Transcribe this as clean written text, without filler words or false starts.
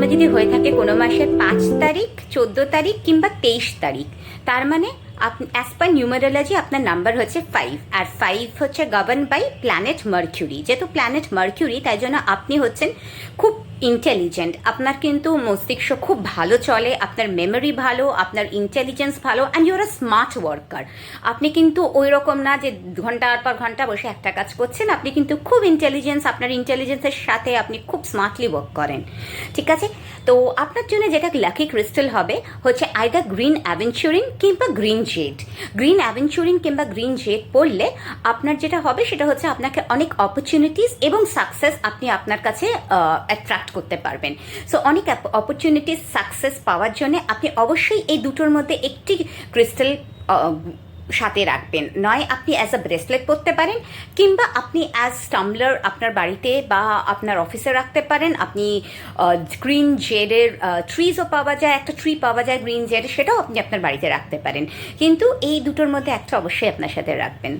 জন্ম যদি হয়ে থাকে কোনো মাসের 5 তারিখ, 14 তারিখ কিংবা 23 তারিখ, তার মানে অ্যাজ পার নিউমারোলজি আপনার নাম্বার হচ্ছে 5, আর 5 হচ্ছে গভর্ন বাই প্ল্যানেট মার্কিউরি। যেহেতু প্ল্যানেট মার্কিউরি, তাই জন্য আপনি হচ্ছেন খুব ইন্টেলিজেন্ট। আপনার কিন্তু মস্তিষ্ক খুব ভালো চলে, আপনার মেমোরি ভালো, আপনার ইন্টেলিজেন্স ভালো, and your a smart worker. আপনি কিন্তু ওই রকম না যে ঘন্টার পর ঘন্টা বসে একটা কাজ করছেন, আপনি কিন্তু খুব ইন্টেলিজেন্স, আপনার ইন্টেলিজেন্সের সাথে আপনি খুব স্মার্টলি ওয়ার্ক করেন, ঠিক আছে? তো আপনার জন্য যেটা লাকি ক্রিস্টাল হবে হচ্ছে আইদার গ্রিন অ্যাভেঞ্চুরিন কিংবা গ্রিন জেড। গ্রিন অ্যাভেঞ্চুরিন কিংবা গ্রিন জেড পড়লে আপনার যেটা হবে সেটা হচ্ছে আপনাকে অনেক অপরচুনিটিস এবং সাকসেস আপনি আপনার কাছে অ্যাট্রাক্ট করতে পারবেন। সো অনেক অপরচুনিটিস, সাকসেস পাওয়ার জন্য আপনি অবশ্যই এই দুটোর মধ্যে একটি ক্রিস্টাল সাথে রাখবেন। নয় আপনি অ্যাজ আ ব্রেসলেট পরতে পারেন, কিংবা আপনি অ্যাজ টাম্বলার আপনার বাড়িতে বা আপনার অফিসে রাখতে পারেন। আপনি গ্রিন জেডের ট্রিজও পাওয়া যায়, একটা ট্রি পাওয়া যায় গ্রিন জেডের, সেটাও আপনি আপনার বাড়িতে রাখতে পারেন। কিন্তু এই দুটোর মধ্যে একটা অবশ্যই আপনার সাথে রাখবেন।